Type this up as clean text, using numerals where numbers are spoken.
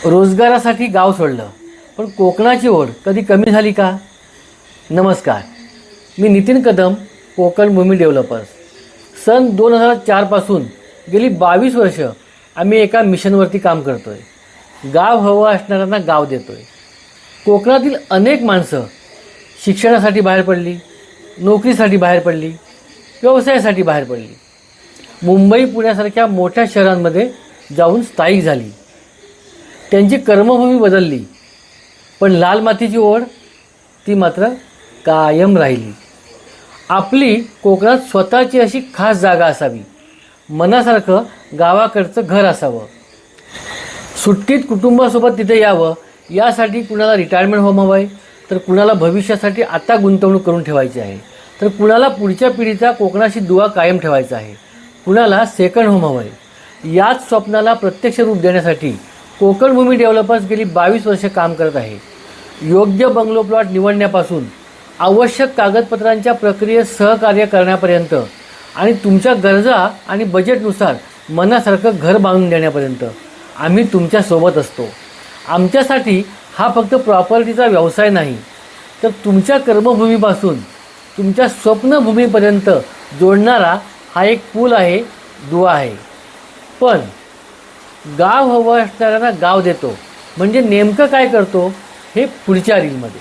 रोजगारासाठी गाव सोडलं, पण कोकणाची ओढ कधी कमी झाली का? नमस्कार, मी नितीन कदम, कोकण भूमी डेव्हलपर्स. सन 2004 पासून गेली 22 वर्ष आम्ही एका मिशनवरती काम करतोय. गाव हवं असणाऱ्यांना गाव देतोय. कोकणातील अनेक माणसं शिक्षणासाठी बाहेर पडली, नोकरीसाठी बाहेर पडली, व्यवसायासाठी बाहेर पडली. मुंबई पुण्यासारख्या मोठ्या शहरांमध्ये जाऊन स्थायिक झाली. त्यांची कर्मभूमी बदलली, पण लाल मातीची ओढ ती मात्र कायम राहिली. आपली कोकणात स्वतःची अशी खास जागा असावी, मनासारखं गावाकडचं घर असावं. सुट्टीत कुटुंबासोबत तिथे यावं, यासाठी कुणाला रिटायरमेंट होम हवं आहे, तर कुणाला भविष्यासाठी आता गुंतवणूक करून ठेवायची आहे, तर कुणाला पुढच्या पिढीचा कोकणाशी दुवा कायम ठेवायचा आहे, कुणाला सेकंड होम हवं आहे. याच स्वप्नाला प्रत्यक्ष रूप देण्यासाठी कोकण भूमी डेव्हलपर्स गेली 22 वर्ष काम करत आहे. योग्य बंगलो प्लॉट निवडण्यापासून आवश्यक कागदपत्रांच्या प्रक्रियेत सहकार्य करण्यापर्यंत आणि तुमच्या गरजा आणि बजेटनुसार मनासारखं घर बांधून देण्यापर्यंत आम्ही तुमच्यासोबत असतो. आमच्यासाठी हा फक्त प्रॉपर्टीचा व्यवसाय नाही, तर तुमच्या कर्मभूमीपासून तुमच्या स्वप्नभूमीपर्यंत जोडणारा हा एक पूल आहे, दुवा आहे. पण गाव हवं असणाऱ्यांना गाव देतो म्हणजे नेमकं काय करतो हे पुढच्या रीलमध्ये.